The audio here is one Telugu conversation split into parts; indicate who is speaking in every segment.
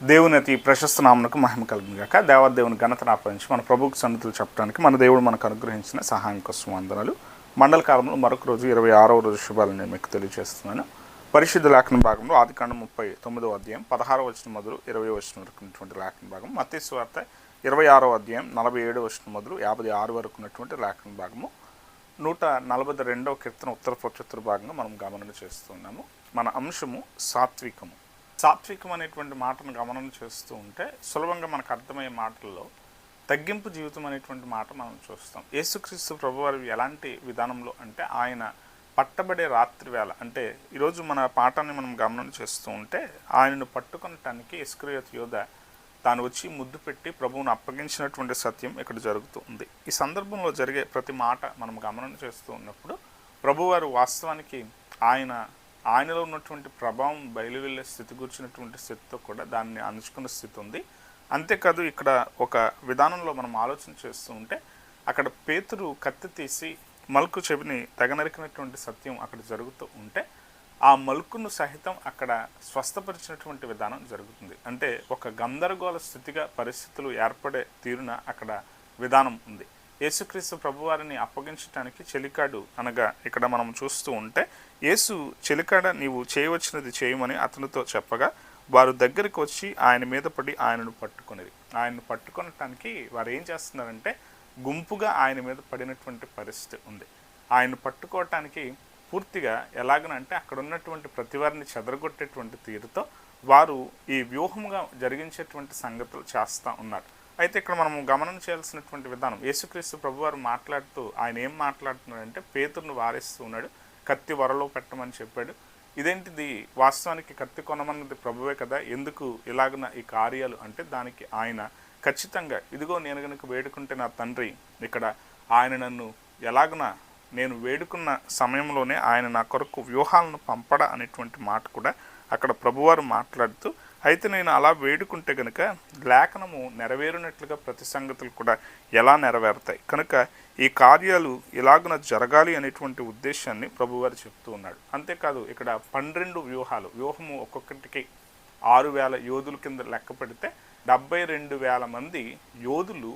Speaker 1: దేవుని అతి ప్రశస్త నామమునకు మహిమ కలుగును గాక. దేవదేవుని ఘనతను ఆపరించి మన ప్రభువుకు సన్నిధులు చెప్పడానికి మన దేవుడు మనకు అనుగ్రహించిన సహాయం కోసం వందనాలు. మండల కాలంలో మరొక రోజు 26వ రోజు శుభాలను నేను మీకు తెలియజేస్తున్నాను. పరిశుద్ధ లేఖన భాగంలో ఆదికాండం 39వ అధ్యాయం 16వ వచనం మొదలు 20వ వచనం వరకు ఉన్నటువంటి లేఖన భాగం, మత్తయి సువార్త 26వ అధ్యాయం 47వ వచనం మొదలు 56 వరకు ఉన్నటువంటి లేఖన భాగము, 142వ కీర్తన ఉత్తర ప్రత్యుత్తర భాగంగా మనం గమనం చేస్తున్నాము. మన అంశము సాత్వికము. సాత్వికం అనేటువంటి మాటను గమనం చేస్తూ ఉంటే సులభంగా మనకు అర్థమయ్యే మాటల్లో తగ్గింపు జీవితం అనేటువంటి మాట మనం చూస్తాం. యేసుక్రీస్తు ప్రభువారు ఎలాంటి విధానంలో అంటే ఆయన పట్టబడే రాత్రి వేళ, అంటే ఈరోజు మన పాఠాన్ని మనం గమనం చేస్తూ ఉంటే ఆయనను పట్టుకొనటానికి ఇస్కరియోతు యోధ తాను వచ్చి ముద్దు పెట్టి ప్రభువును అప్పగించినటువంటి సత్యం ఇక్కడ జరుగుతూ ఉంది. ఈ సందర్భంలో జరిగే ప్రతి మాట మనం గమనం చేస్తూ ఉన్నప్పుడు ప్రభువారు వాస్తవానికి ఆయనలో ఉన్నటువంటి ప్రభావం బయలు వెళ్ళే స్థితి కూర్చున్నటువంటి స్థితితో కూడా దాన్ని అంచుకున్న స్థితి ఉంది. అంతేకాదు ఇక్కడ ఒక విధానంలో మనం ఆలోచన చేస్తూ ఉంటే అక్కడ పేతురు కత్తి తీసి మల్కు చెవిని తెగనరికినటువంటి సత్యం అక్కడ జరుగుతూ ఉంటే ఆ మల్కును సహితం అక్కడ స్వస్థపరిచినటువంటి విధానం జరుగుతుంది. అంటే ఒక గందరగోళ స్థితిగా పరిస్థితులు ఏర్పడే తీరున అక్కడ విధానం ఉంది. యేసుక్రీస్తు ప్రభువారిని అప్పగించడానికి చెలికాడు అనగా ఇక్కడ మనం చూస్తూ ఉంటే యేసు చెలికాడ నీవు చేయవలసినది చేయమని అతనితో చెప్పగా వారు దగ్గరికి వచ్చి ఆయన మీద పడి ఆయనను పట్టుకునేది. ఆయనను పట్టుకొనటానికి వారు ఏం చేస్తున్నారంటే గుంపుగా ఆయన మీద పడినటువంటి పరిస్థితి ఉంది. ఆయన్ను పట్టుకోవటానికి పూర్తిగా ఎలాగనంటే అక్కడ ఉన్నటువంటి ప్రతివారిని చెదరగొట్టేటువంటి తీరుతో వారు ఈ వ్యూహంగా జరిగించేటువంటి సంగతులు చేస్తూ ఉన్నారు. అయితే ఇక్కడ మనం గమనం చేయాల్సినటువంటి విధానం, యేసుక్రీస్తు ప్రభువారు మాట్లాడుతూ ఆయన ఏం మాట్లాడుతున్నాడంటే పేతురును వారిస్తూ ఉన్నాడు, కత్తి వరలో పెట్టమని చెప్పాడు. ఇదేంటిది, వాస్తవానికి కత్తి కొనమన్నది ప్రభువే కదా, ఎందుకు ఇలాగన ఈ కార్యాలు అంటే దానికి ఆయన ఖచ్చితంగా ఇదిగో నేను కనుక వేడుకుంటే నా తండ్రి ఇక్కడ ఆయన నన్ను ఎలాగన నేను వేడుకున్న సమయంలోనే ఆయన నా కొరకు వ్యూహాలను పంపడా అనేటువంటి మాట కూడా అక్కడ ప్రభువారు మాట్లాడుతూ, అయితే నేను అలా వేడుకుంటే కనుక లేఖనము నెరవేరినట్లుగా ప్రతి సంగతులు కూడా ఎలా నెరవేరుతాయి, కనుక ఈ కార్యాలు ఇలాగున జరగాలి అనేటువంటి ఉద్దేశాన్ని ప్రభువారు చెప్తూ ఉన్నాడు. అంతేకాదు ఇక్కడ 12 వ్యూహము ఒక్కొక్కటికి 6,000 యోధుల కింద లెక్క పెడితే 72,000 మంది యోధులు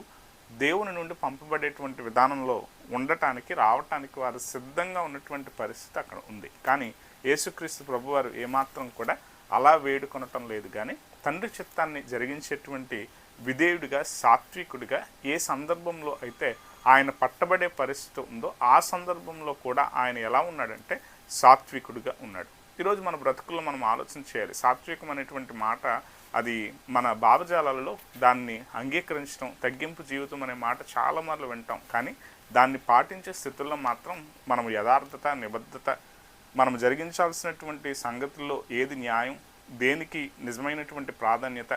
Speaker 1: దేవుని నుండి పంపబడేటువంటి విధానంలో ఉండటానికి రావటానికి వారు సిద్ధంగా ఉన్నటువంటి పరిస్థితి అక్కడ ఉంది. కానీ యేసుక్రీస్తు ప్రభువారు ఏమాత్రం కూడా అలా వేడుకొనటం లేదు, కానీ తండ్రి చిత్తాన్ని జరిగించేటువంటి విధేయుడిగా సాత్వికుడిగా ఏ సందర్భంలో అయితే ఆయన పట్టబడే పరిస్థితి ఉందో ఆ సందర్భంలో కూడా ఆయన ఎలా ఉన్నాడంటే సాత్వికుడిగా ఉన్నాడు. ఈరోజు మన బ్రతుకుల్లో మనం ఆలోచన చేయాలి. సాత్వికం అనేటువంటి మాట అది మన భావజాలాలలో దాన్ని అంగీకరించడం, తగ్గింపు జీవితం అనే మాట చాలా మార్లు వింటాం, కానీ దాన్ని పాటించే స్థితుల్లో మాత్రం మనం యథార్థత, నిబద్ధత, మనం జరిగించాల్సినటువంటి సంగతుల్లో ఏది న్యాయం, దేనికి నిజమైనటువంటి ప్రాధాన్యత,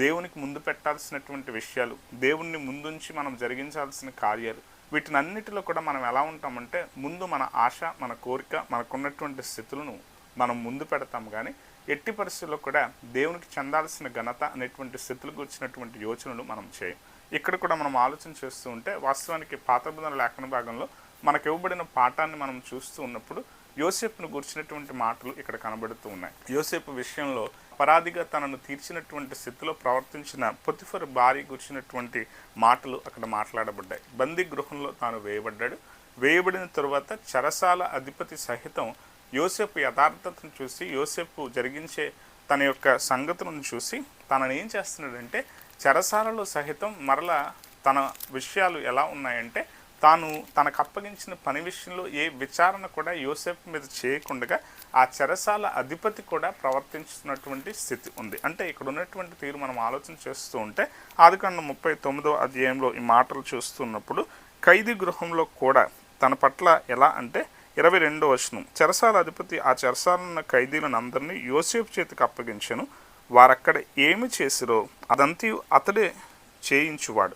Speaker 1: దేవునికి ముందు పెట్టాల్సినటువంటి విషయాలు, దేవుణ్ణి ముందుంచి మనం జరిగించాల్సిన కార్యాలు, వీటినన్నిటిలో కూడా మనం ఎలా ఉంటామంటే ముందు మన ఆశ, మన కోరిక, మనకున్నటువంటి స్థితులను మనం ముందు పెడతాం, కానీ ఎట్టి పరిస్థితుల్లో కూడా దేవునికి చెందాల్సిన ఘనత అనేటువంటి స్థితులకు వచ్చినటువంటి యోచనలు మనం చేయం. ఇక్కడ కూడా మనం ఆలోచన చేస్తూ ఉంటే వాస్తవానికి పాత నిబంధన లేఖన భాగంలో మనకు ఇవ్వబడిన పాఠాన్ని మనం చూస్తూ ఉన్నప్పుడు యోసేపును గుర్చినటువంటి మాటలు ఇక్కడ కనబడుతూ ఉన్నాయి. యోసేపు విషయంలో అపరాధిగా తనను తీర్చినటువంటి స్థితిలో ప్రవర్తించిన పొతిఫర్ భార్య గుర్చినటువంటి మాటలు అక్కడ మాట్లాడబడ్డాయి. బందీ గృహంలో తాను వేయబడ్డాడు. వేయబడిన తరువాత చెరసాల అధిపతి సహితం యోసేపు యథార్థతను చూసి, యోసేపు జరిగించే తన యొక్క సంగతులను చూసి తనని ఏం చేస్తున్నాడంటే చెరసాలలో సహితం మరలా తన విషయాలు ఎలా ఉన్నాయంటే తాను తనకు అప్పగించిన పని విషయంలో ఏ విచారణ కూడా యోసేపు మీద చేయకుండా ఆ చెరసాల అధిపతి కూడా ప్రవర్తించుతున్నటువంటి స్థితి ఉంది. అంటే ఇక్కడ ఉన్నటువంటి తీరు మనం ఆలోచన చేస్తూ ఉంటే ఆదికాండం 39వ అధ్యాయంలో ఈ మాటలు చూస్తున్నప్పుడు ఖైదీ గృహంలో కూడా తన పట్ల ఎలా అంటే 22వ వచనం, చెరసాల అధిపతి ఆ చెరసాలన్న ఖైదీలను అందరినీ యోసేపు చేతికి అప్పగించెను, వారక్కడ ఏమి చేసిరో అదంతా అతడే చేయించువాడు,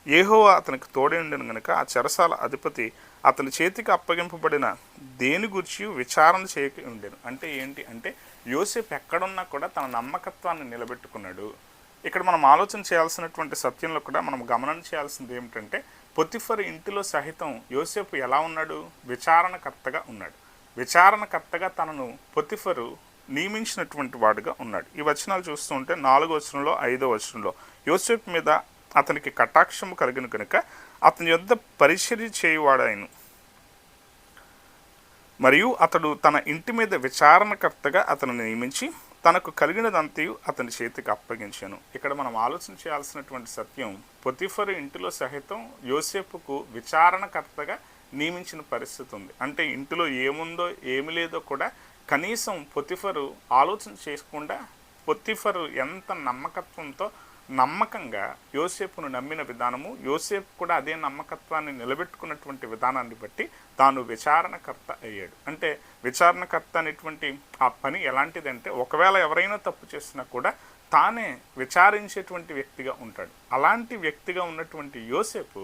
Speaker 1: యెహోవా అతనికి తోడే ఉండెను గనుక ఆ చెరసాల అధిపతి అతని చేతికి అప్పగింపబడిన దేని గురించి విచారణ చేయక ఉండెను. అంటే ఏంటి అంటే యోసేపు ఎక్కడున్నా కూడా తన నమ్మకత్వాన్ని నిలబెట్టుకున్నాడు. ఇక్కడ మనం ఆలోచన చేయాల్సినటువంటి సత్యంలో కూడా మనం గమనం చేయాల్సింది ఏమిటంటే పొతిఫర్ ఇంటిలో సహితం యోసేపు ఎలా ఉన్నాడు, విచారణకర్తగా ఉన్నాడు. విచారణకర్తగా తనను పొతిఫరు నియమించినటువంటి వాడుగా ఉన్నాడు. ఈ వచనాలు చూస్తుంటే 4వ వచనంలో 5వ వచనంలో యోసేపు మీద అతనికి కటాక్షము కలిగిన కనుక అతని యొద్ద పరిచర్య చేయువాడాయను, మరియు అతడు తన ఇంటి మీద విచారణకర్తగా అతను నియమించి తనకు కలిగినదంతయు అతని చేతికి అప్పగించాను. ఇక్కడ మనం ఆలోచన చేయాల్సినటువంటి సత్యం, పొతిఫరు ఇంటిలో సహితం యోసేపుకు విచారణకర్తగా నియమించిన పరిస్థితి ఉంది. అంటే ఇంటిలో ఏముందో ఏమి లేదో కూడా కనీసం పొతిఫరు ఆలోచన చేయకుండా పొతిఫరు ఎంత నమ్మకంగా యోసేపును నమ్మిన విధానము, యోసేపు కూడా అదే నమ్మకత్వాన్ని నిలబెట్టుకున్నటువంటి విధానాన్ని బట్టి తాను విచారణకర్త అయ్యాడు. అంటే విచారణకర్త అనేటువంటి ఆ పని ఎలాంటిదంటే, ఒకవేళ ఎవరైనా తప్పు చేసినా కూడా తానే విచారించేటువంటి వ్యక్తిగా ఉంటాడు. అలాంటి వ్యక్తిగా ఉన్నటువంటి యోసేపు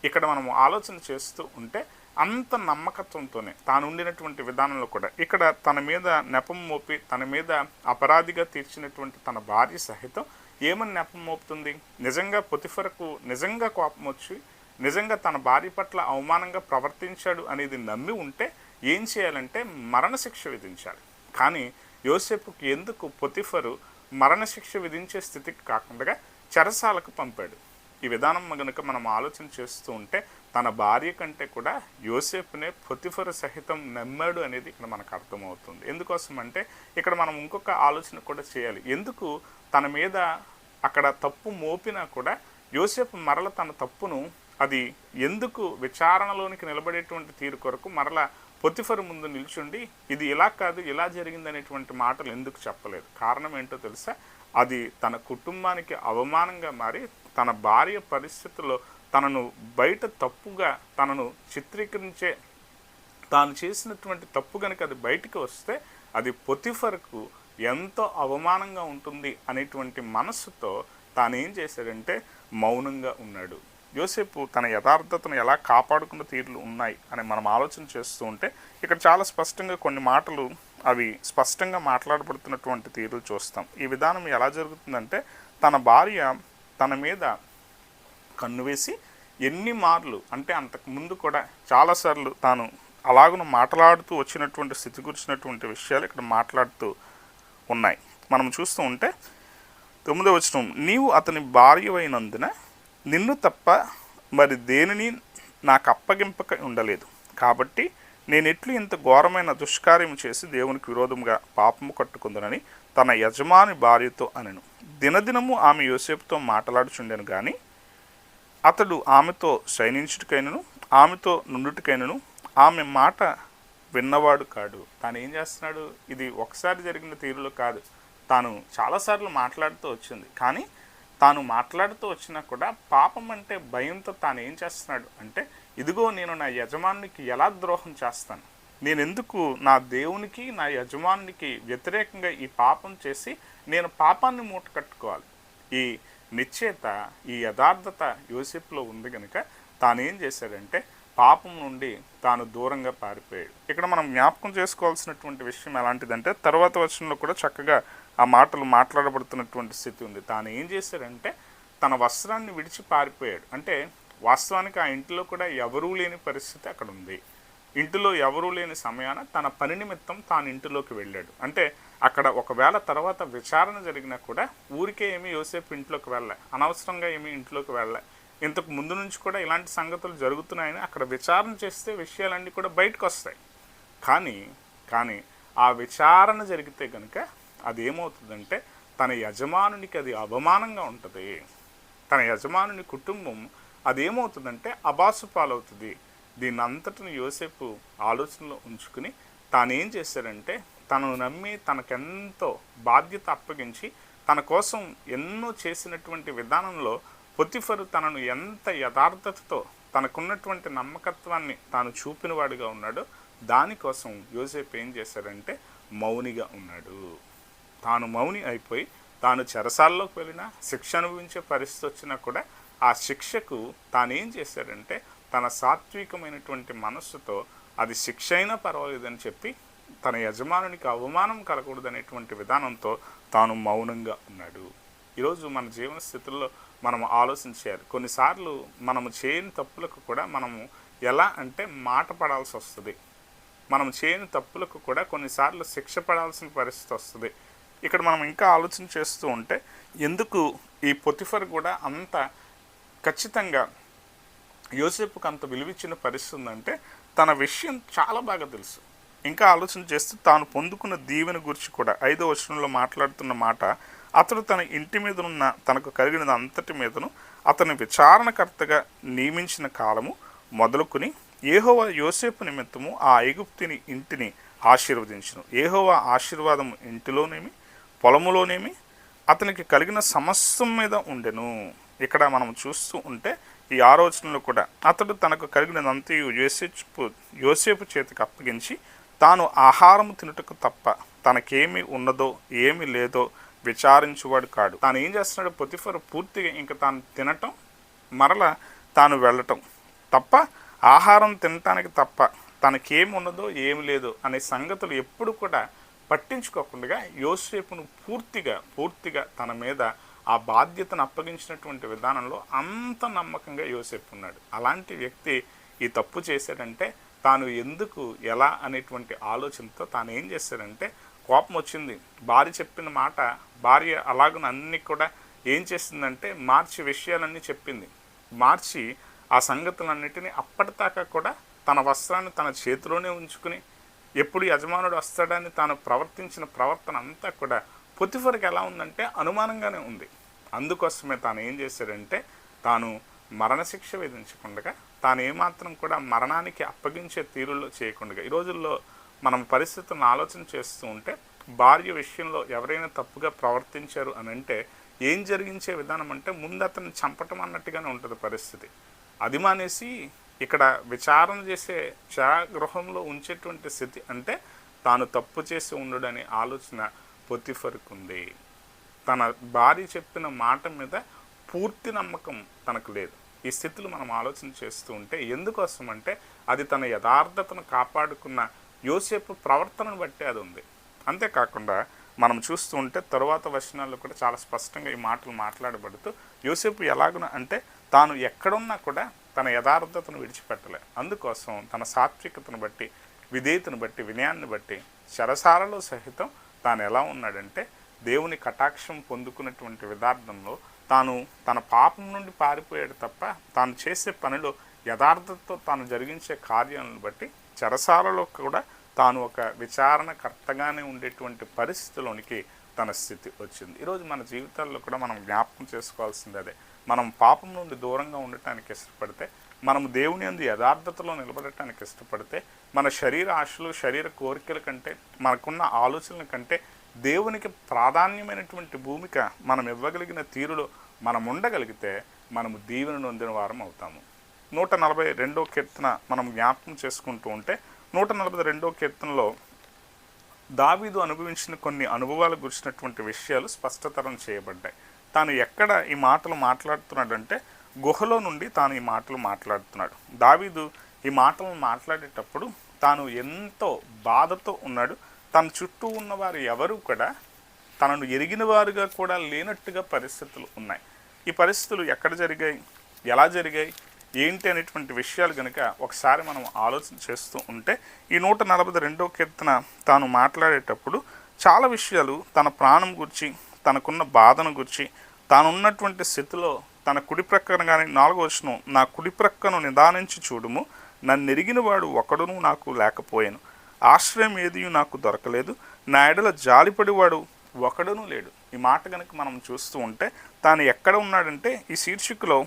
Speaker 1: ఇక్కడ మనము ఆలోచన చేస్తూ ఉంటే అంత నమ్మకత్వంతోనే తాను ఉండినటువంటి విధానంలో కూడా ఇక్కడ తన మీద నెపం మోపి తన మీద అపరాధిగా తీర్చినటువంటి తన భార్య సహితం ఏమని నెపం మోపుతుంది? నిజంగా పొతిఫరకు నిజంగా కోపం వచ్చి నిజంగా తన భార్య పట్ల అవమానంగా ప్రవర్తించాడు అనేది నమ్మి ఉంటే ఏం చేయాలంటే మరణశిక్ష విధించాలి. కానీ యోసేపుకి ఎందుకు పొతిఫరు మరణశిక్ష విధించే స్థితికి కాకుండా చెరసాలకు పంపాడు? ఈ విధానం కనుక మనం ఆలోచన చేస్తూ ఉంటే తన భార్య కంటే కూడా యోసేపునే పొతిఫరు సహితం నమ్మాడు అనేది ఇక్కడ మనకు అర్థమవుతుంది. ఎందుకోసం అంటే ఇక్కడ మనం ఇంకొక ఆలోచన కూడా చేయాలి. ఎందుకు తన మీద అక్కడ తప్పు మోపినా కూడా యోసేపు మరల తన తప్పును అది ఎందుకు విచారణలోనికి నిలబడేటువంటి తీరు కొరకు మరలా పొతిఫరు ముందు నిల్చుండి ఇది ఇలా కాదు ఇలా జరిగిందనేటువంటి మాటలు ఎందుకు చెప్పలేదు? కారణం ఏంటో తెలుసా? అది తన కుటుంబానికి అవమానంగా మారి తన భార్య పరిస్థితుల్లో తనను బయట తప్పుగా తనను చిత్రీకరించే తాను చేసినటువంటి తప్పు కనుక అది బయటికి వస్తే అది పొతిఫర్కు ఎంతో అవమానంగా ఉంటుంది అనేటువంటి మనస్సుతో తాను ఏం చేశాడంటే మౌనంగా ఉన్నాడు. యోసేపు తన యథార్థతను ఎలా కాపాడుకున్న తీరులు ఉన్నాయి అని మనం ఆలోచన చేస్తూ ఉంటే ఇక్కడ చాలా స్పష్టంగా కొన్ని మాటలు అవి స్పష్టంగా మాట్లాడబడుతున్నటువంటి తీరులు చూస్తాం. ఈ విధానం ఎలా జరుగుతుందంటే తన భార్య తన మీద కన్ను వేసి ఎన్ని మార్లు అంటే అంతకుముందు కూడా చాలాసార్లు తాను అలాగున మాట్లాడుతూ వచ్చినటువంటి స్థితి గురించినటువంటి విషయాలు ఇక్కడ మాట్లాడుతూ ఉన్నాయి. మనం చూస్తూ ఉంటే 9వ వచనం, నీవు అతని భార్యవైనందున నిన్ను తప్ప మరి దేనిని నాకు అప్పగింపక ఉండలేదు, కాబట్టి నేనెట్లు ఇంత ఘోరమైన దుష్కార్యం చేసి దేవునికి విరోధంగా పాపము కట్టుకుందనని తన యజమాని భార్యతో అనెను. దినదినము ఆమె యోసేపుతో మాట్లాడుచుండెను కానీ అతడు ఆమెతో శయనించుటకైనను ఆమెతో నుండుటకైనను ఆమె మాట విన్నవాడు కాడు. తాను ఏం చేస్తున్నాడు? ఇది ఒకసారి జరిగిన తీరులో కాదు, తాను చాలాసార్లు మాట్లాడుతూ వచ్చింది. కానీ తాను మాట్లాడుతూ వచ్చినా కూడా పాపం అంటే భయంతో తాను ఏం చేస్తున్నాడు అంటే, ఇదిగో నేను నా యజమానికి ఎలా ద్రోహం చేస్తాను, నేనెందుకు నా దేవునికి నా యజమానికి వ్యతిరేకంగా ఈ పాపం చేసి నేను పాపాన్ని మూట కట్టుకోవాలి? ఈ నిశ్చయత ఈ యథార్థత యోసేపులో ఉంది కనుక తాను ఏం చేశాడంటే పాపం నుండి తాను దూరంగా పారిపోయాడు. ఇక్కడ మనం జ్ఞాపకం చేసుకోవాల్సినటువంటి విషయం ఎలాంటిదంటే తర్వాత వచనంలో కూడా చక్కగా ఆ మాటలు మాట్లాడబడుతున్నటువంటి స్థితి ఉంది. తాను ఏం చేశాడంటే తన వస్త్రాన్ని విడిచి పారిపోయాడు. అంటే వాస్తవానికి ఆ ఇంటిలో కూడా ఎవరూ లేని పరిస్థితి అక్కడ ఉంది. ఇంటిలో ఎవరూ లేని సమయాన తన పని నిమిత్తం తాను ఇంటిలోకి వెళ్ళాడు. అంటే అక్కడ ఒకవేళ తర్వాత విచారణ జరిగినా కూడా ఊరికే ఏమీ యోసేపు ఇంట్లోకి వెళ్ళలే, అనవసరంగా ఏమీ ఇంట్లోకి వెళ్ళలే. ఇంతకు ముందు నుంచి కూడా ఇలాంటి సంగతులు జరుగుతున్నాయని అక్కడ విచారణ చేస్తే విషయాలన్నీ కూడా బయటకు వస్తాయి. కానీ ఆ విచారణ జరిగితే కనుక అది ఏమవుతుందంటే తన యజమానునికి అది అవమానంగా ఉంటుంది. తన యజమానుని కుటుంబం అదేమవుతుందంటే అబాసు పాలవుతుంది. దీన్ని అంతటిని యోసేపు ఆలోచనలో ఉంచుకుని తానేం చేశాడంటే తనను నమ్మి తనకెంతో బాధ్యత అప్పగించి తన కోసం ఎన్నో చేసినటువంటి విధానంలో పొతిఫరు తనను ఎంత యథార్థతతో తనకున్నటువంటి నమ్మకత్వాన్ని తాను చూపినవాడిగా ఉన్నాడో దానికోసం యోసేపు ఏం చేశాడంటే మౌనిగా ఉన్నాడు. తాను మౌని అయిపోయి తాను చెరసాల్లోకి వెళ్ళినా శిక్ష అనుభవించే పరిస్థితి వచ్చినా కూడా ఆ శిక్షకు తానేం చేశాడంటే తన సాత్వికమైనటువంటి మనస్సుతో అది శిక్ష అయినా పర్వాలేదని చెప్పి తన యజమానునికి అవమానం కలగకూడదనేటువంటి విధానంతో తాను మౌనంగా ఉన్నాడు. ఈరోజు మన జీవన స్థితుల్లో మనం ఆలోచించాలి. కొన్నిసార్లు మనము చేయని తప్పులకు కూడా మనము ఎలా అంటే మాట పడాల్సి వస్తుంది. మనం చేయని తప్పులకు కూడా కొన్నిసార్లు శిక్ష పడాల్సిన పరిస్థితి వస్తుంది. ఇక్కడ మనం ఇంకా ఆలోచన చేస్తూ ఉంటే ఎందుకు ఈ పొతిఫర్ కూడా అంత ఖచ్చితంగా యోసేపుకు అంత విలువిచ్చిన పరిస్థితి ఉందంటే తన విషయం చాలా బాగా తెలుసు. ఇంకా ఆలోచన చేస్తూ తాను పొందుకున్న దీవెన గురించి కూడా 5వ వచనంలో మాట్లాడుతున్న మాట, అతడు తన ఇంటి మీద ఉన్న తనకు కలిగినది అంతటి మీదను అతని విచారణకర్తగా నియమించిన కాలము మొదలుకొని యెహోవా యోసేపు నిమిత్తము ఆ ఐగుప్తుని ఇంటిని ఆశీర్వదించును. యెహోవా ఆశీర్వాదము ఇంటిలోనేమి పొలములోనేమి అతనికి కలిగిన సమస్తం మీద ఉండెను. ఇక్కడ మనం చూస్తూ ఉంటే ఈ 6వ వచనంలో కూడా అతడు తనకు కలిగినదంతయు యోసేపు చేతికి అప్పగించి తాను ఆహారము తినుటకు తప్ప తనకేమి ఉన్నదో ఏమి లేదో విచారించువాడు కాడు. తాను ఏం చేస్తున్నాడు, పొతిఫర్ పూర్తిగా ఇంకా తాను తినటం మరలా తాను వెళ్ళటం తప్ప, ఆహారం తినటానికి తప్ప తనకేమి ఉన్నదో ఏమి లేదో అనే సంగతులు ఎప్పుడు కూడా పట్టించుకోకుండా యోసేపును పూర్తిగా తన మీద ఆ బాధ్యతను అప్పగించినటువంటి విధానంలో అంత నమ్మకంగా యోసేపు ఉన్నాడు. అలాంటి వ్యక్తి ఈ తప్పు చేశాడంటే తాను ఎందుకు ఎలా అనేటువంటి ఆలోచనతో తాను ఏం చేశాడంటే, కోపం వచ్చింది, భార్య చెప్పిన మాట భార్య అలాగని అన్నీ కూడా ఏం చేసిందంటే మార్చి విషయాలన్నీ చెప్పింది. మార్చి ఆ సంగతులన్నిటినీ అప్పటిదాకా కూడా తన వస్త్రాన్ని తన చేతిలోనే ఉంచుకుని ఎప్పుడు యజమానుడు వస్తాడని తాను ప్రవర్తించిన ప్రవర్తన అంతా కూడా పొతిఫర్కి ఎలా ఉందంటే అనుమానంగానే ఉంది. అందుకోసమే తాను ఏం చేశాడంటే తాను మరణశిక్ష విధించకుండా, తాను ఏమాత్రం కూడా మరణానికి అప్పగించే తీరులో చేయకుండా, ఈ రోజుల్లో మనం పరిస్థితులను ఆలోచన చేస్తూ ఉంటే భార్య విషయంలో ఎవరైనా తప్పుగా ప్రవర్తించారు అని అంటే ఏం జరిగించే విధానం అంటే ముందు అతన్ని చంపటం అన్నట్టుగానే ఉంటుంది పరిస్థితి. అది మానేసి ఇక్కడ విచారణ చేసే ఛాయాగృహంలో ఉంచేటువంటి స్థితి అంటే తాను తప్పు చేసి ఉండడని ఆలోచన పొతిఫర్కు ఉంది. తన భార్య చెప్పిన మాట మీద పూర్తి నమ్మకం తనకు లేదు. ఈ స్థితిలో మనం ఆలోచన చేస్తూ ఉంటే ఎందుకోసం అంటే అది తన యథార్థతను కాపాడుకున్న యోసేపు ప్రవర్తనను బట్టి అది ఉంది. అంతేకాకుండా మనం చూస్తూ ఉంటే తరువాత వచనాల్లో కూడా చాలా స్పష్టంగా ఈ మాటలు మాట్లాడబడుతూ యోసేపు ఎలాగున అంటే తాను ఎక్కడున్నా కూడా తన యథార్థతను విడిచిపెట్టలే. అందుకోసం తన సాత్వికతను బట్టి, విధేయతను బట్టి, వినయాన్ని బట్టి చెరసాలలో సహితం తాను ఎలా ఉన్నాడంటే దేవుని కటాక్షం పొందుకున్నటువంటి విధార్థంలో తాను తన పాపం నుండి పారిపోయాడు తప్ప తాను చేసే పనిలో యథార్థతతో తాను జరిగించే కార్యాలను బట్టి చెరసాలలో కూడా తాను ఒక విచారణకర్తగానే ఉండేటువంటి పరిస్థితిలోనికి తన స్థితి వచ్చింది. ఈరోజు మన జీవితాల్లో కూడా మనం జ్ఞాపకం చేసుకోవాల్సింది అదే. మనం పాపం నుండి దూరంగా ఉండటానికి ఇష్టపడితే, మనం దేవుని యందు యథార్థతలో నిలబడటానికి ఇష్టపడితే, మన శరీర ఆశలు, శరీర కోరికల కంటే, మనకున్న ఆలోచనల కంటే దేవునికి ప్రాధాన్యమైనటువంటి భూమిక మనం ఇవ్వగలిగిన తీరులో మనం ఉండగలిగితే మనము దీవెన నొందిన వారం అవుతాము. 142వ కీర్తన మనం జ్ఞాపకం చేసుకుంటూ ఉంటే 142వ కీర్తనలో దావీదు అనుభవించిన కొన్ని అనుభవాల గురించినటువంటి విషయాలు స్పష్టతరం చేయబడ్డాయి. తాను ఎక్కడ ఈ మాటలు మాట్లాడుతున్నాడంటే గుహలో నుండి తాను ఈ మాటలు మాట్లాడుతున్నాడు. దావీదు ఈ మాటలను మాట్లాడేటప్పుడు తాను ఎంతో బాధతో ఉన్నాడు. తన చుట్టూ ఉన్నవారు ఎవరు కూడా తనను ఎరిగిన వారుగా కూడా లేనట్టుగా పరిస్థితులు ఉన్నాయి. ఈ పరిస్థితులు ఎక్కడ జరిగాయి, ఎలా జరిగాయి, ఏంటి అనేటువంటి విషయాలు కనుక ఒకసారి మనం ఆలోచన చేస్తూ ఉంటే ఈ 142వ కీర్తన తాను మాట్లాడేటప్పుడు చాలా విషయాలు తన ప్రాణం గురించి, తనకున్న బాధను గురించి, తానున్నటువంటి స్థితిలో తన కుడి ప్రక్కన కానీ 4వ వచనం, నా కుడి ప్రక్కను నిదానించి చూడుము, నన్ను ఎరిగిన వాడు ఒకడును నాకు లేకపోయాను, ఆశ్రయం ఏది నాకు దొరకలేదు, నా ఎడల జాలిపడివాడు ఒకడును లేడు. ఈ మాట కనుక మనం చూస్తూ ఉంటే తాను ఎక్కడ ఉన్నాడంటే ఈ శీర్షికలో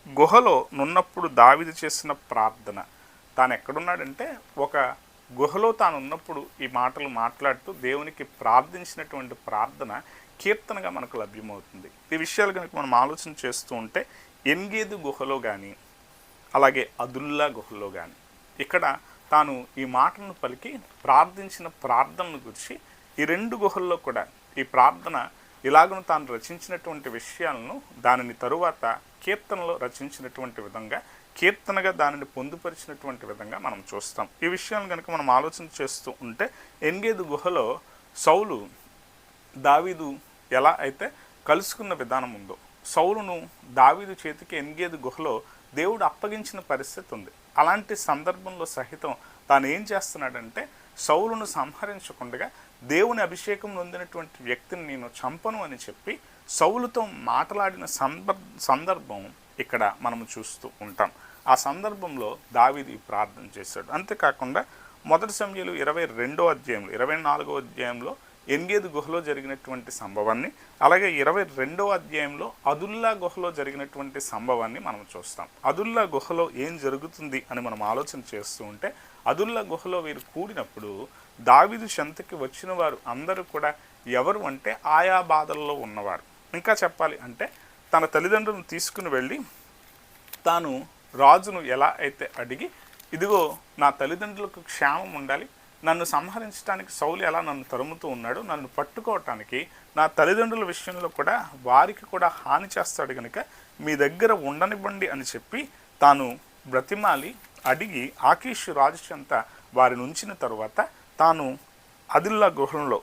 Speaker 1: గుహలో నున్నప్పుడు దావీదు చేసిన ప్రార్థన. తాను ఎక్కడున్నాడంటే ఒక గుహలో తాను ఉన్నప్పుడు ఈ మాటలు మాట్లాడుతూ దేవునికి ప్రార్థించినటువంటి ప్రార్థన కీర్తనగా మనకు లభ్యమవుతుంది. ఈ విషయాలు కనుక మనం ఆలోచన చేస్తూ ఉంటే ఎన్గేదు గుహలో కానీ అలాగే అదుల్లా గుహలో కానీ ఇక్కడ తాను ఈ మాటలను పలికి ప్రార్థించిన ప్రార్థనను గురించి ఈ 2 గుహల్లో కూడా ఈ ప్రార్థన ఇలాగను తాను రచించినటువంటి విషయాలను దానిని తరువాత కీర్తనలో రచించినటువంటి విధంగా, కీర్తనగా దానిని పొందుపరిచినటువంటి విధంగా మనం చూస్తాం. ఈ విషయాలను కనుక మనం ఆలోచన చేస్తూ ఉంటే ఎన్గేదు గుహలో సౌలు దావీదు ఎలా అయితే కలుసుకున్న విధానం ఉందో, సౌలును దావీదు చేతికి ఎన్గేదు గుహలో దేవుడు అప్పగించిన పరిస్థితి ఉంది. అలాంటి సందర్భంలో సహితం తాను ఏం చేస్తున్నాడంటే సౌలును సంహరించకుండా దేవుని అభిషేకం నొందినటువంటి వ్యక్తిని నేను చంపను అని చెప్పి సౌలుతో మాట్లాడిన సందర్భం ఇక్కడ మనము చూస్తూ ఉంటాం. ఆ సందర్భంలో దావీదు ప్రార్థన చేశాడు. అంతేకాకుండా మొదటి సమూయేలు 22వ అధ్యాయంలో 24వ అధ్యాయంలో ఎన్గేదు గుహలో జరిగినటువంటి సంభవాన్ని, అలాగే 22వ అధ్యాయంలో అదుల్లా గుహలో జరిగినటువంటి సంభవాన్ని మనం చూస్తాం. అదుల్లా గుహలో ఏం జరుగుతుంది అని మనం ఆలోచన చేస్తూ ఉంటే, అదుల్లా గుహలో వీరు కూడినప్పుడు దావీదు చెంతకి వచ్చిన వారు అందరూ కూడా ఎవరు అంటే ఆయా బాధల్లో ఉన్నవారు. ఇంకా చెప్పాలి అంటే తన తల్లిదండ్రులను తీసుకుని వెళ్ళి తాను రాజును ఎలా అయితే అడిగి, ఇదిగో నా తల్లిదండ్రులకు క్షేమం ఉండాలి, నన్ను సంహరించడానికి సౌలు ఎలా నన్ను తరుముతూ ఉన్నాడు, నన్ను పట్టుకోవటానికి నా తల్లిదండ్రుల విషయంలో కూడా వారికి కూడా హాని చేస్తాడు కనుక మీ దగ్గర ఉండనివ్వండి అని చెప్పి తాను బ్రతిమాలి అడిగి ఆకీషు రాజు చెంత వారిని ఉంచిన తరువాత తాను అదుల్లా గుహలో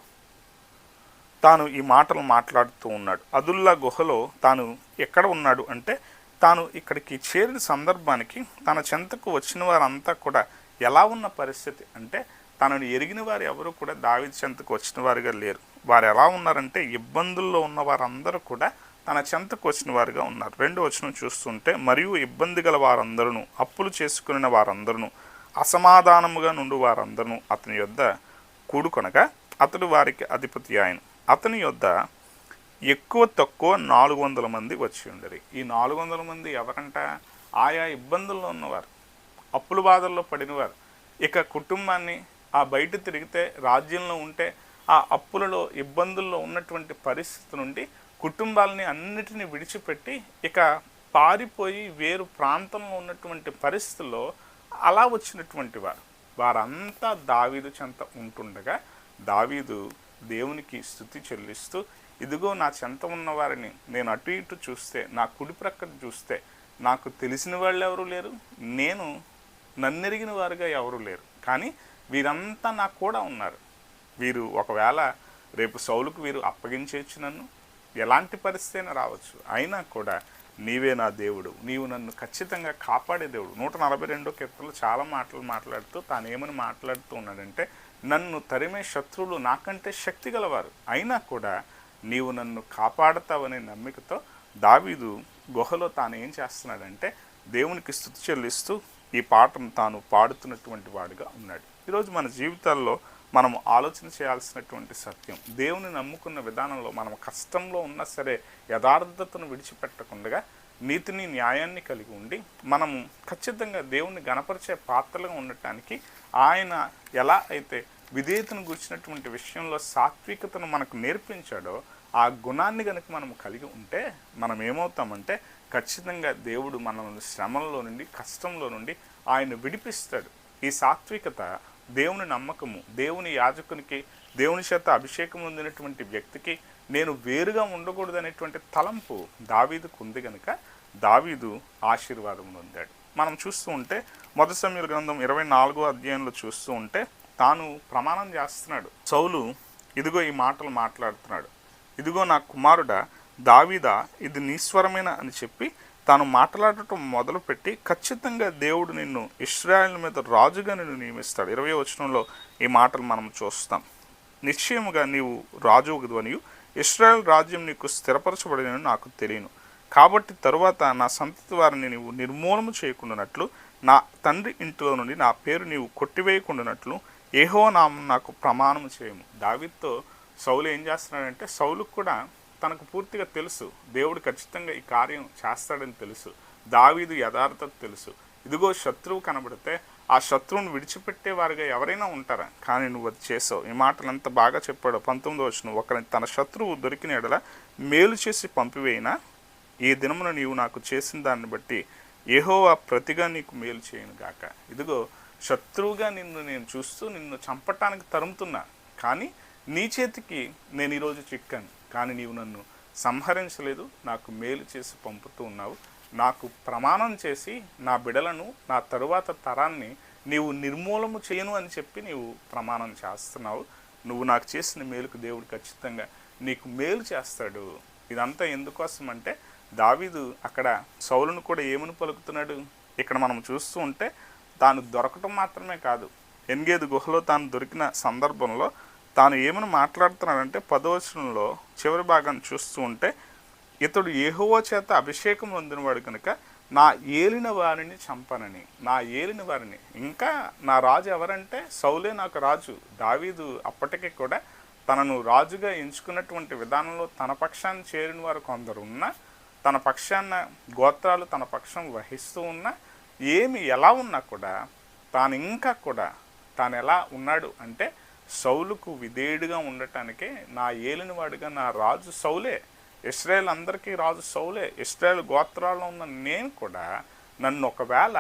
Speaker 1: తాను ఈ మాటలు మాట్లాడుతూ ఉన్నాడు. అదుల్లా గుహలో తాను ఎక్కడ ఉన్నాడు అంటే, తాను ఇక్కడికి చేరిన సందర్భానికి తన చెంతకు వచ్చిన వారంతా కూడా ఎలా ఉన్న పరిస్థితి అంటే, తనను ఎరిగిన వారు ఎవరు కూడా దావీదు చెంతకు వచ్చిన వారుగా లేరు. వారు ఎలా ఉన్నారంటే ఇబ్బందుల్లో ఉన్న వారందరూ కూడా తన చెంతకు వచ్చిన వారుగా ఉన్నారు. 2వ వచనం చూస్తుంటే, మరియు ఇబ్బంది గల వారందరూ, అప్పులు చేసుకున్న వారందరూ, అసమాధానముగా నుండి వారందరూ అతని యొద్ద కూడుకొనగా అతడు వారికి అధిపతి ఆయన. అతని యొద్ద ఎక్కువ తక్కువ 400 మంది వచ్చి ఉండరు. ఈ 400 మంది ఎవరంట? ఆయా ఇబ్బందుల్లో ఉన్నవారు, అప్పుల బాధల్లో పడినవారు. ఇక కుటుంబాన్ని ఆ బయట తిరిగితే, రాజ్యంలో ఉంటే ఆ అప్పులలో ఇబ్బందుల్లో ఉన్నటువంటి పరిస్థితి నుండి కుటుంబాలని అన్నిటినీ విడిచిపెట్టి ఇక పారిపోయి వేరు ప్రాంతంలో ఉన్నటువంటి పరిస్థితుల్లో అలా వచ్చినటువంటి వారు, వారంతా దావీదు చెంత ఉంటుండగా దావీదు దేవునికి స్తుతి చెల్లిస్తూ, ఇదిగో నా చెంత ఉన్న వారిని నేను అటు ఇటు చూస్తే, నా కుడి ప్రక్కన చూస్తే నాకు తెలిసిన వాళ్ళు ఎవరు లేరు, నేను నన్నెరిగిన వారుగా ఎవరు లేరు, కానీ వీరంతా నాకు కూడా ఉన్నారు. వీరు ఒకవేళ రేపు సౌలుకు వీరు అప్పగించేచ్చు, నన్ను ఎలాంటి పరిస్థితి అయినా రావచ్చు, అయినా కూడా నీవే నా దేవుడు, నీవు నన్ను ఖచ్చితంగా కాపాడే దేవుడు. 142వ కీర్తనలో చాలా మాటలు మాట్లాడుతూ తాను ఏమని మాట్లాడుతూ ఉన్నాడంటే, నన్ను తరిమే శత్రువులు నాకంటే శక్తి గలవారు, అయినా కూడా నీవు నన్ను కాపాడతావనే నమ్మికతో దావీదు గుహలో తాను ఏం చేస్తున్నాడంటే దేవునికి స్తుతి చెల్లిస్తూ ఈ పాటను తాను పాడుతున్నటువంటి వాడిగా ఉన్నాడు. ఈరోజు మన జీవితాల్లో మనం ఆలోచన చేయాల్సినటువంటి సత్యం, దేవుని నమ్ముకున్న విధానంలో మనం కష్టంలో ఉన్నా సరే యథార్థతను విడిచిపెట్టకుండా నీతిని న్యాయాన్ని కలిగి ఉండి మనము ఖచ్చితంగా దేవుణ్ణి గణపరిచే పాత్రలుగా ఉండటానికి ఆయన ఎలా అయితే విధేయతను గురించినటువంటి విషయంలో సాత్వికతను మనకు నేర్పించాడో ఆ గుణాన్ని కనుక మనం కలిగి ఉంటే మనం ఏమవుతామంటే ఖచ్చితంగా దేవుడు మనల్ని శ్రమల్లో నుండి కష్టంలో నుండి ఆయన విడిపిస్తాడు. ఈ సాత్వికత, దేవుని నమ్మకము, దేవుని యాజకునికి దేవుని చేత అభిషేకం పొందినటువంటి వ్యక్తికి నేను వేరుగా ఉండకూడదు అనేటువంటి తలంపు దావీదుకు ఉంది కనుక దావీదు ఆశీర్వాదం పొందాడు. మనం చూస్తూ ఉంటే మొదటి సమూయేలు గ్రంథం 24వ అధ్యాయంలో చూస్తూ ఉంటే తాను ప్రమాణం చేస్తున్నాడు. సౌలు ఇదిగో ఈ మాటలు మాట్లాడుతున్నాడు, ఇదిగో నా కుమారుడా దావీదా, ఇది నీస్వరమేనా అని చెప్పి తాను మాట్లాడటం మొదలుపెట్టి ఖచ్చితంగా దేవుడు నిన్ను ఇశ్రాయేలు మీద రాజుగా నిన్ను నియమిస్తాడు. 20వ వచనంలో ఈ మాటలు మనం చూస్తాం. నిశ్చయముగా నీవు రాజువనియు ఇశ్రాయేల్ రాజ్యం నీకు స్థిరపరచబడినని నాకు తెలియను, కాబట్టి తరువాత నా సంతతి వారిని నీవు నిర్మూలము చేయకుండానట్లు నా తండ్రి ఇంటిలో నుండి నా పేరు నీవు కొట్టివేయకుండానట్లు యెహోవా నామమున నాకు ప్రమాణం చేయము. దావీదుతో సౌలు ఏం చేస్తున్నాడంటే, సౌలుకు కూడా తనకు పూర్తిగా తెలుసు దేవుడు ఖచ్చితంగా ఈ కార్యం చేస్తాడని తెలుసు, దావీదు యథార్థత తెలుసు. ఇదిగో శత్రువు కనబడితే ఆ శత్రువును విడిచిపెట్టే వారిగా ఎవరైనా ఉంటారా, కానీ నువ్వు అది చేసావు. ఈ మాటలు ఎంత బాగా చెప్పాడో 19వ వచనం, ఒకరిని తన శత్రువు దొరికిన ఎడల మేలు చేసి పంపివేయినా ఈ దినమున నీవు నాకు చేసిన దాన్ని బట్టి యెహోవా ప్రతిగా నీకు మేలు చేయను గాక. ఇదిగో శత్రువుగా నిన్ను నేను చూస్తూ నిన్ను చంపటానికి తరుముతున్నా, కానీ నీ చేతికి నేను ఈరోజు చిక్కాను, కానీ నీవు నన్ను సంహరించలేదు, నాకు మేలు చేసి పంపుతూ ఉన్నావు. నాకు ప్రమాణం చేసి నా బిడలను నా తరువాత తరాన్ని నీవు నిర్మూలము చేయను అని చెప్పి నీవు ప్రమాణం చేస్తున్నావు. నువ్వు నాకు చేసిన మేలుకు దేవుడు ఖచ్చితంగా నీకు మేలు చేస్తాడు. ఇదంతా ఎందుకోసం అంటే దావీదు అక్కడ సౌలును కూడా ఏమని పలుకుతున్నాడు, ఇక్కడ మనం చూస్తూ ఉంటే తాను దొరకటం మాత్రమే కాదు, ఎన్గేది గుహలో తాను దొరికిన సందర్భంలో తాను ఏమని మాట్లాడుతున్నాడంటే 10వ వచనంలో చివరి భాగాన్ని చూస్తూ ఉంటే, ఇతడు యెహోవా చేత అభిషేకం పొందినవాడు కనుక నా ఏలిన వారిని చంపనని, నా ఏలిన వారిని, ఇంకా నా రాజు ఎవరంటే సౌలే నాకు రాజు. దావీదు అప్పటికి కూడా తనను రాజుగా ఎంచుకున్నటువంటి విధానంలో తన పక్షాన్ని చేరిన వారు కొందరు ఉన్నా, తన పక్షాన గోత్రాలు తన పక్షం వహిస్తూ ఉన్నా, ఎలా ఉన్నా కూడా తాను ఇంకా కూడా తాను ఎలా ఉన్నాడు అంటే సౌలుకు విధేయుడిగా ఉండటానికే నా ఏలినవాడిగా నా రాజు సౌలే, ఇశ్రాయేల్ అందరికీ రాజు సౌలే, ఇశ్రాయేల్ గోత్రాల్లో ఉన్న నేను కూడా నన్ను ఒకవేళ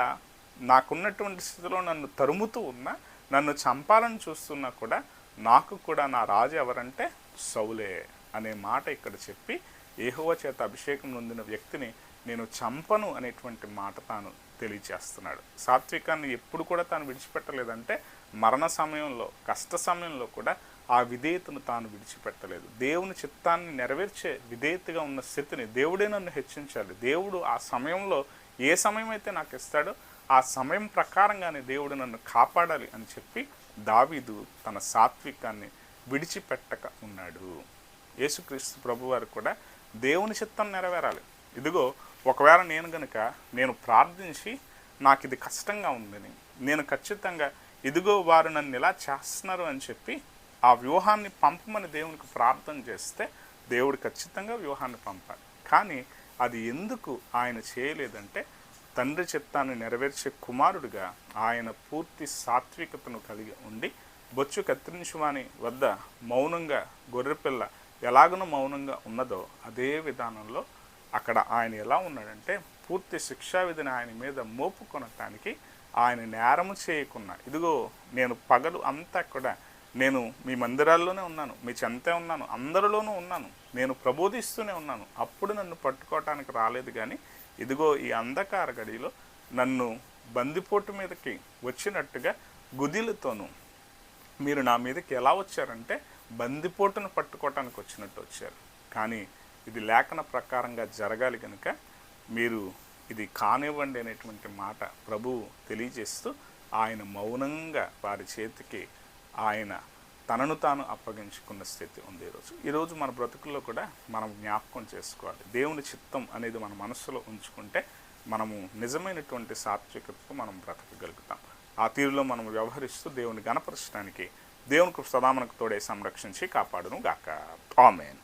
Speaker 1: నాకున్నటువంటి స్థితిలో నన్ను తరుముతూ ఉన్నా, నన్ను చంపాలని చూస్తున్నా కూడా నాకు కూడా నా రాజు ఎవరంటే సౌలే అనే మాట ఇక్కడ చెప్పి యెహోవా చేత అభిషేకం పొందిన వ్యక్తిని నేను చంపను అనేటువంటి మాట తాను తెలియచేస్తున్నాడు. సాత్వికాన్ని ఎప్పుడు కూడా తాను విడిచిపెట్టలేదంటే మరణ సమయంలో, కష్ట సమయంలో కూడా ఆ విధేయతను తాను విడిచిపెట్టలేదు. దేవుని చిత్తాన్ని నెరవేర్చే విధేయతగా ఉన్న స్థితిని, దేవుడే నన్ను హెచ్చించాలి, దేవుడు ఆ సమయంలో ఏ సమయం అయితే నాకు ఇస్తాడో ఆ సమయం ప్రకారంగానే దేవుడు నన్ను కాపాడాలి అని చెప్పి దావీదు తన సాత్వికాన్ని విడిచిపెట్టక ఉన్నాడు. యేసుక్రీస్తు ప్రభువారు కూడా దేవుని చిత్తం నెరవేరాలి. ఇదిగో ఒకవేళ నేను ప్రార్థించి నాకు ఇది కష్టంగా ఉందని, నేను ఖచ్చితంగా ఇదిగో వారు నన్ను ఇలా చేస్తున్నారు అని చెప్పి ఆ వ్యూహాన్ని పంపమని దేవునికి ప్రార్థన చేస్తే దేవుడు ఖచ్చితంగా వ్యూహాన్ని పంపాలి. కానీ అది ఎందుకు ఆయన చేయలేదంటే తండ్రి చిత్తాన్ని నెరవేర్చే కుమారుడిగా ఆయన పూర్తి సాత్వికతను కలిగి ఉండి బొచ్చు కత్తిరించువాని వద్ద మౌనంగా గొర్రెపిల్ల ఎలాగనో మౌనంగా ఉన్నదో అదే విధానంలో అక్కడ ఆయన ఎలా ఉన్నాడంటే పూర్తి శిక్షా విధిని ఆయన మీద మోపుకొనటానికి ఆయన నేరము చేయకున్నా, ఇదిగో నేను పగలు అంతా కూడా నేను మీ మందిరాల్లోనే ఉన్నాను, మీ చెంతే ఉన్నాను, అందరిలోనూ ఉన్నాను, నేను ప్రబోధిస్తూనే ఉన్నాను, అప్పుడు నన్ను పట్టుకోవటానికి రాలేదు. కానీ ఇదిగో ఈ అంధకార గడిలో నన్ను బందిపోటు మీదకి వచ్చినట్టుగా గుదిలతోనూ మీరు నా మీదకి ఎలా వచ్చారంటే బందిపోటును పట్టుకోవటానికి వచ్చినట్టు వచ్చారు. కానీ ఇది లేఖన ప్రకారంగా జరగాలి కనుక మీరు ఇది కానివ్వండి అనేటువంటి మాట ప్రభువు తెలియజేస్తూ ఆయన మౌనంగా వారి చేతికి ఆయన తనను తాను అప్పగించుకున్న స్థితి ఉంది. ఈరోజు మన బ్రతుకుల్లో కూడా మనం జ్ఞాపకం చేసుకోవాలి. దేవుని చిత్తం అనేది మన మనస్సులో ఉంచుకుంటే మనము నిజమైనటువంటి సాత్వికతతో మనం బ్రతకగలుగుతాం. ఆ తీరులో మనం వ్యవహరిస్తూ దేవుని గణపరచడానికి దేవునికి సదా మనకు తోడే సంరక్షించి కాపాడును గాక. ఆమేన్.